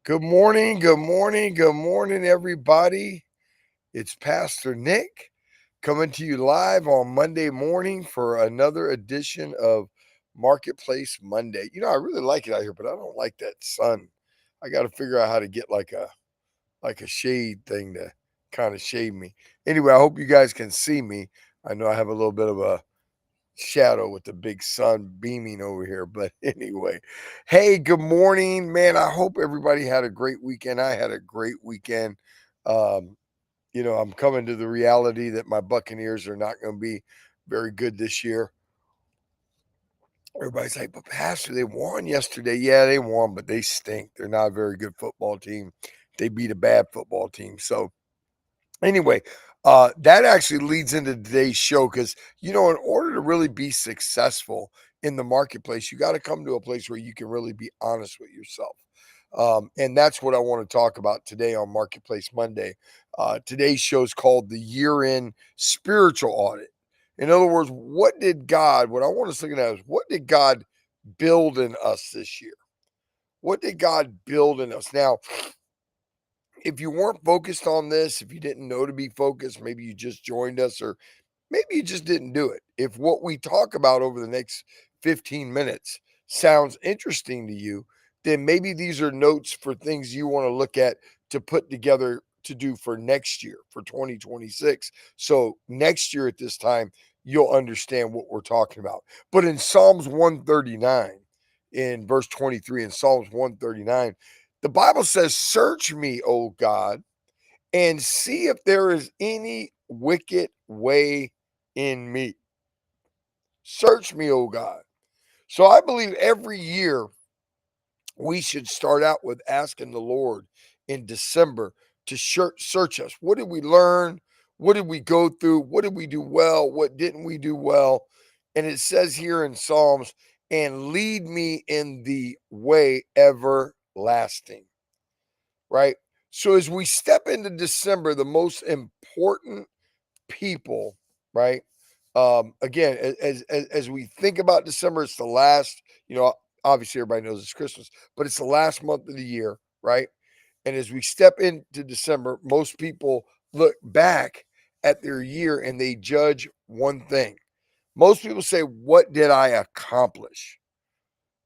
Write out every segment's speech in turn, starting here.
Good morning, good morning, good morning, everybody. It's Pastor Nick coming to you live on Monday morning for another edition of Marketplace Monday. I really like it out here, but I don't like that sun. I got to figure out how to get like a shade thing to kind of shade me. Anyway, I hope you guys can see me. I know I have a little bit of a shadow with the big sun beaming over here. But anyway, hey, good morning, man. I hope everybody had a great weekend. I had a great weekend. Um, I'm coming to the reality that my Buccaneers are not going to be very good this year. Everybody's like, but Pastor, they won yesterday. Yeah, they won, but they stink. They're not a very good football team. They beat a bad football team. So anyway, that actually leads into today's show because, in order to really be successful in the marketplace, you got to come to a place where you can really be honest with yourself. And that's what I want to talk about today on Marketplace Monday. Today's show is called the Year-End Spiritual Audit. In other words, what I want us looking at is what did God build in us this year? What did God build in us? Now, if you weren't focused on this, if you didn't know to be focused, maybe you just joined us or maybe you just didn't do it. If what we talk about over the next 15 minutes sounds interesting to you, then maybe these are notes for things you want to look at to put together to do for next year, for 2026. So next year at this time, you'll understand what we're talking about. But in Psalms 139, in verse 23, in Psalms 139, the Bible says, "Search me, O God, and see if there is any wicked way in me. Search me, O God." So I believe every year we should start out with asking the Lord in December to search us. What did we learn? What did we go through? What did we do well? What didn't we do well? And it says here in Psalms, and lead me in the way everlasting, right? So as we step into December, the most important people, right? Again, as we think about December, it's the last, obviously everybody knows it's Christmas, but it's the last month of the year, right? And as we step into December, most people look back at their year and they judge one thing. Most people say, what did I accomplish?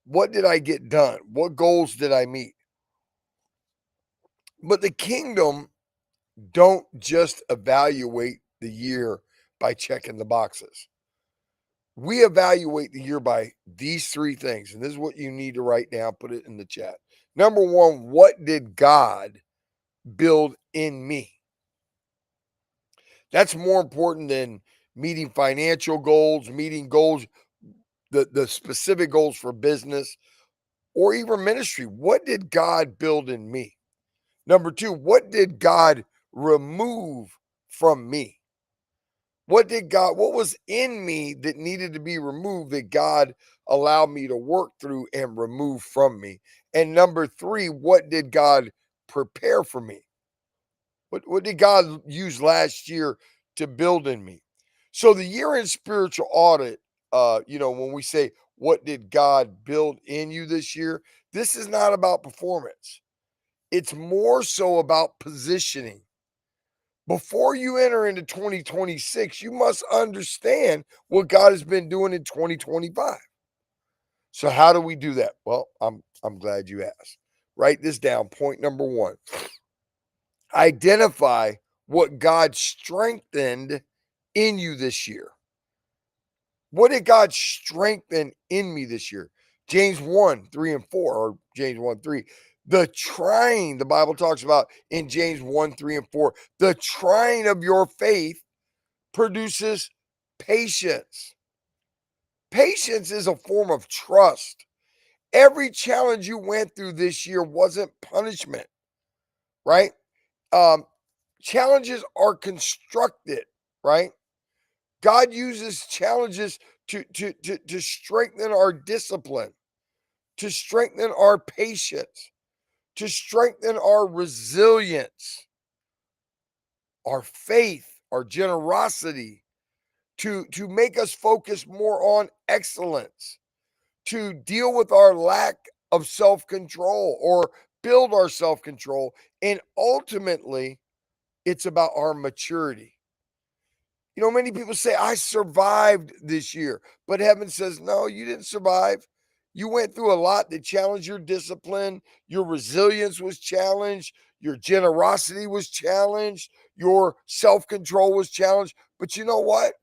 What did I get done? What goals did I meet? But the kingdom don't just evaluate the year by checking the boxes. We evaluate the year by these three things. And this is what you need to write down, put it in the chat. Number one, what did God build in me? That's more important than meeting financial goals, meeting goals, the specific goals for business or even ministry. What did God build in me? Number two, what did God remove from me? What was in me that needed to be removed that God allowed me to work through and remove from me? And number three, what did God prepare for me? What did God use last year to build in me? So the year-end spiritual audit, when we say, what did God build in you this year? This is not about performance. It's more so about positioning. Before you enter into 2026, you must understand what God has been doing in 2025. So how do we do that? Well, I'm glad you asked. Write this down. Point number one. Identify what God strengthened in you this year. What did God strengthen in me this year? James 1, 3, and 4, or James 1, 3. The trying, the Bible talks about in James 1, 3, and 4, the trying of your faith produces patience. Patience is a form of trust. Every challenge you went through this year wasn't punishment, right? Um, Challenges are constructed, right? God uses challenges to strengthen our discipline, to strengthen our patience, to strengthen our resilience, our faith, our generosity, to make us focus more on excellence, to deal with our lack of self-control or build our self-control, and ultimately, it's about our maturity. You know, many people say, I survived this year, but heaven says, no, you didn't survive. You went through a lot that challenged your discipline. Your resilience was challenged. Your generosity was challenged. Your self control was challenged. But you know what?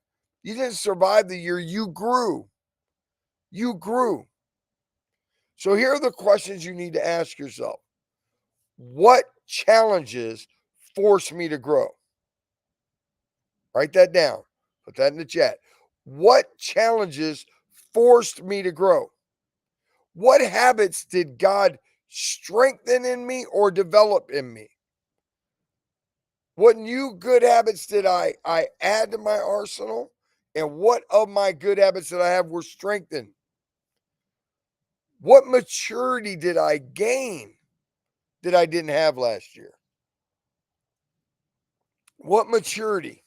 You didn't survive the year. You grew. You grew. So here are the questions you need to ask yourself. What challenges forced me to grow? Write that down. Put that in the chat. What challenges forced me to grow? What habits did God strengthen in me or develop in me? What new good habits did I add to my arsenal? And what of my good habits that I have were strengthened? What maturity did I gain that I didn't have last year? What maturity?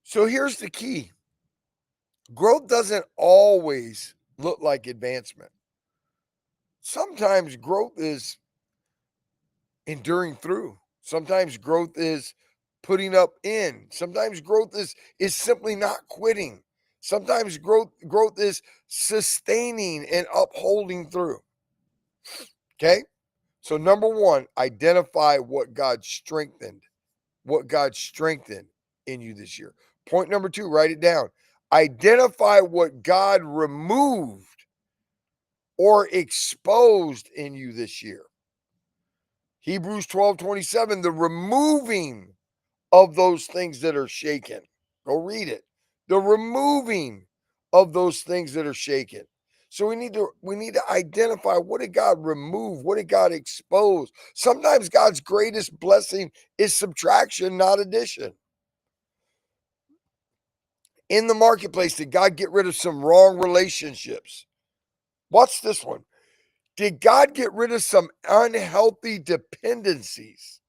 So here's the key. Growth doesn't always look like advancement. Sometimes growth is enduring through. Sometimes growth is putting up in. Sometimes growth is simply not quitting. Sometimes growth is sustaining and upholding through. Okay? So number 1, identify what God strengthened. What God strengthened in you this year. Point number 2, write it down. Identify what God removed or exposed in you this year. Hebrews 12:27, the removing of those things that are shaken. Go read it. The removing of those things that are shaken. So we need to identify, what did God remove? What did God expose? Sometimes God's greatest blessing is subtraction, not addition. In the marketplace, did God get rid of some wrong relationships? Watch this one. Did God get rid of some unhealthy dependencies?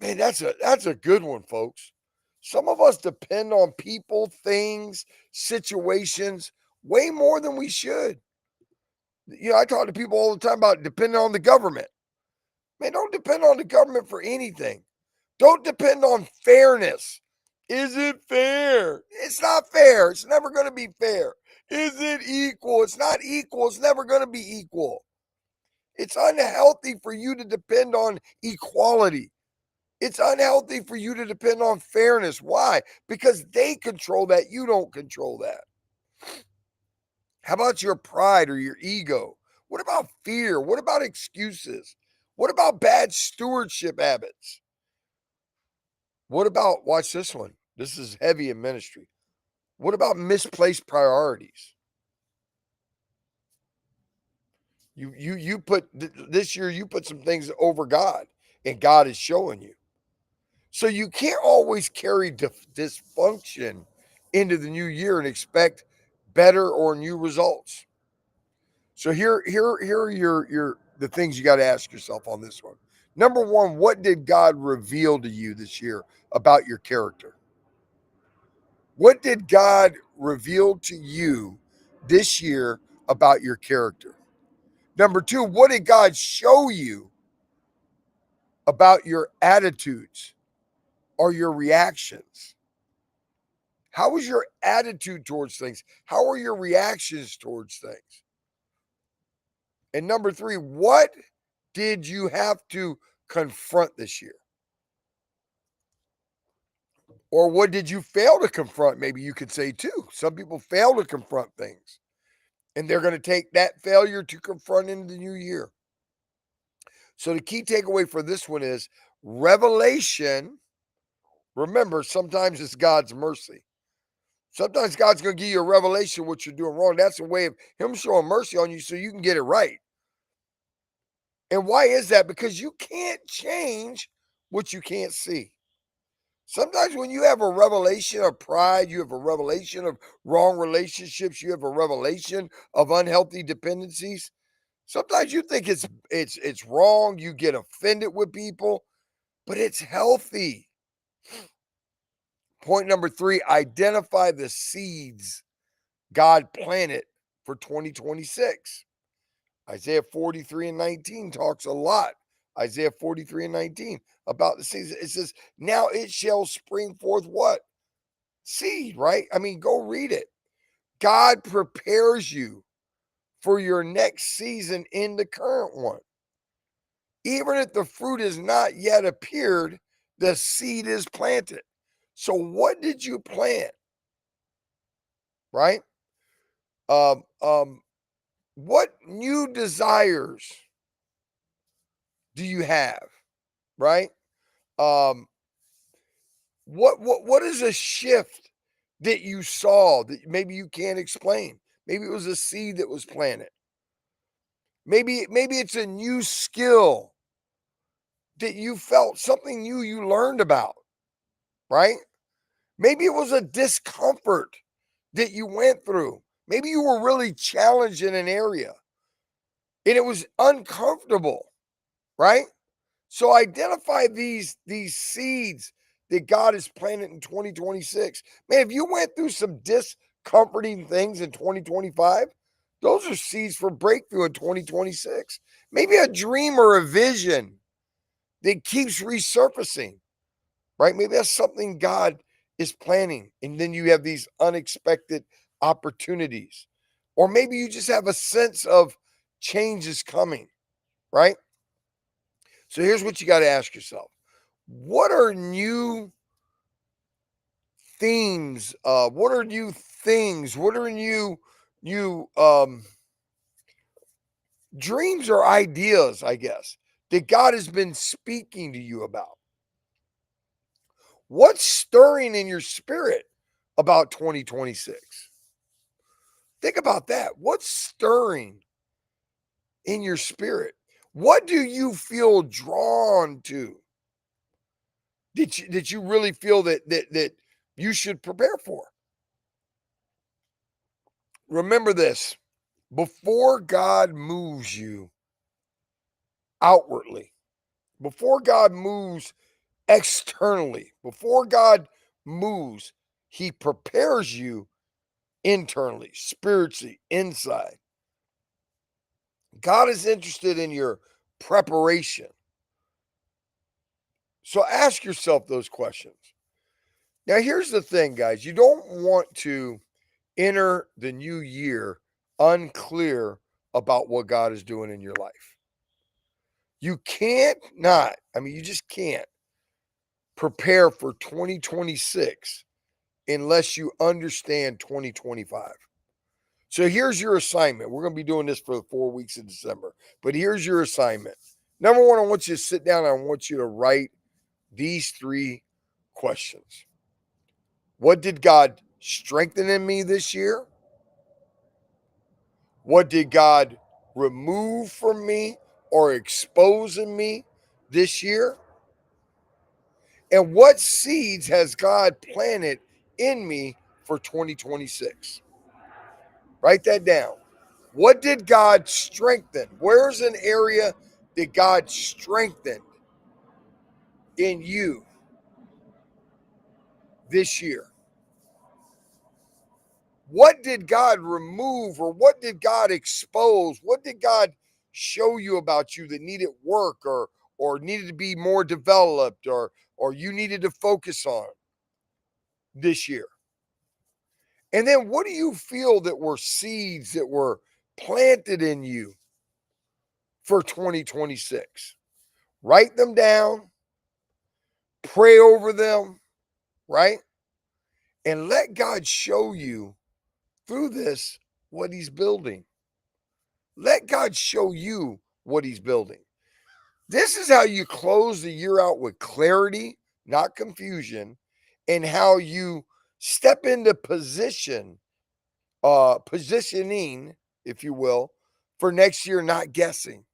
Man, that's a good one, folks. Some of us depend on people, things, situations way more than we should. You know, I talk to people all the time about depending on the government. Man, don't depend on the government for anything. Don't depend on fairness. Is it fair? It's not fair. It's never going to be fair. Is it equal? It's not equal. It's never going to be equal. It's unhealthy for you to depend on equality. It's unhealthy for you to depend on fairness. Why? Because they control that. You don't control that. How about your pride or your ego? What about fear? What about excuses? What about bad stewardship habits? What about, watch this one. This is heavy in ministry. What about misplaced priorities? You put this year, you put some things over God, and God is showing you. So you can't always carry dysfunction into the new year and expect better or new results. So here are your the things you got to ask yourself on this one. Number 1, what did God reveal to you this year about your character? What did God reveal to you this year about your character? Number 2, what did God show you about your attitudes or your reactions? How was your attitude towards things? How are your reactions towards things? And number 3, what did you have to confront this year? Or what did you fail to confront? Maybe you could say too. Some people fail to confront things, and they're going to take that failure to confront into the new year. So the key takeaway for this one is revelation. Remember, sometimes it's God's mercy. Sometimes God's going to give you a revelation what you're doing wrong. That's a way of Him showing mercy on you so you can get it right. And why is that? Because you can't change what you can't see. Sometimes when you have a revelation of pride, you have a revelation of wrong relationships, you have a revelation of unhealthy dependencies. Sometimes you think it's wrong, you get offended with people, but it's healthy. Point number 3, identify the seeds God planted for 2026. Isaiah 43:19 talks a lot. Isaiah 43:19 about the season. It says, now it shall spring forth what? Seed, right? I mean, go read it. God prepares you for your next season in the current one. Even if the fruit has not yet appeared, the seed is planted. So what did you plant? Right? Um, um, what new desires do you have? Right? Um, what is a shift that you saw that maybe you can't explain? Maybe it was a seed that was planted. Maybe it's a new skill that you felt, something new you learned about, right? Maybe it was a discomfort that you went through. Maybe you were really challenged in an area and it was uncomfortable, right? So identify these seeds that God has planted in 2026. Man, if you went through some discomforting things in 2025, those are seeds for breakthrough in 2026. Maybe a dream or a vision that keeps resurfacing, right? Maybe that's something God is planning, and then you have these unexpected opportunities. Or maybe you just have a sense of change is coming, right? So here's what you got to ask yourself. What are new themes? What are new things? What are new dreams or ideas, I guess, that God has been speaking to you about? What's stirring in your spirit about 2026? Think about that. What's stirring in your spirit? What do you feel drawn to? That you really feel that you should prepare for? Remember this. Before God moves you outwardly, before God moves externally, before God moves, he prepares you internally, spiritually, inside. God is interested in your preparation. So ask yourself those questions. Now, here's the thing, guys. You don't want to enter the new year unclear about what God is doing in your life. You can't not, I mean, you just can't prepare for 2026 unless you understand 2025. So here's your assignment. We're going to be doing this for the 4 weeks of December, but here's your assignment. Number one, I want you to sit down and I want you to write these 3 questions. What did God strengthen in me this year? What did God remove from me or expose in me this year? And what seeds has God planted in me for 2026? Write that down. What did God strengthen? Where's an area that God strengthened in you this year? What did God remove or what did God expose? What did God show you about you that needed work or needed to be more developed or you needed to focus on this year? And then what do you feel that were seeds that were planted in you for 2026? Write them down, pray over them, right? And let God show you through this what he's building. Let God show you what he's building. This is how you close the year out with clarity, not confusion, and how you step into positioning, if you will, for next year, not guessing.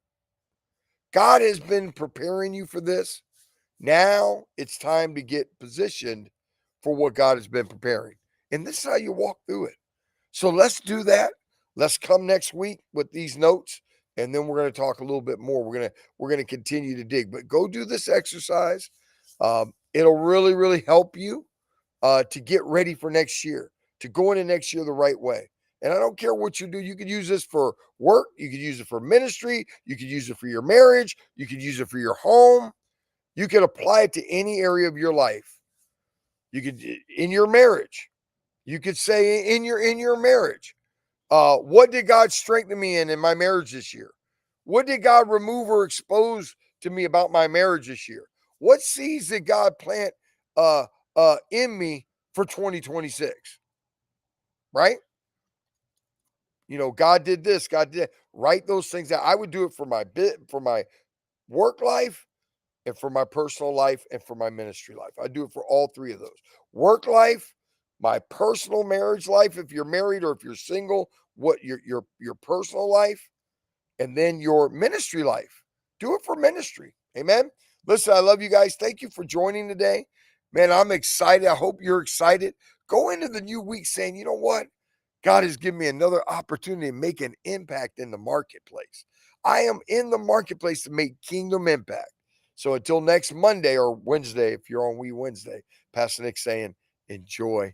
God has been preparing you for this. Now it's time to get positioned for what God has been preparing. And this is how you walk through it. So let's do that. Let's come next week with these notes, and then we're going to talk a little bit more. We're gonna continue to dig, but go do this exercise. It'll really help you to get ready for next year, to go into next year the right way. And I don't care what you do. You could use this for work. You could use it for ministry. You could use it for your marriage. You could use it for your home. You could apply it to any area of your life. You could, in your marriage, you could say in your marriage, what did God strengthen me in my marriage this year? What did God remove or expose to me about my marriage this year? What seeds did God plant in me for 2026? Right? God did this, God did that. Write those things out. I would do it for my work life and for my personal life and for my ministry life. I do it for all three of those. Work life, my personal marriage life, if you're married or if you're single, what your personal life, and then your ministry life. Do it for ministry. Amen. Listen, I love you guys. Thank you for joining today. Man, I'm excited. I hope you're excited. Go into the new week saying, you know what? God has given me another opportunity to make an impact in the marketplace. I am in the marketplace to make kingdom impact. So until next Monday or Wednesday, if you're on Wednesday, Pastor Nick saying, enjoy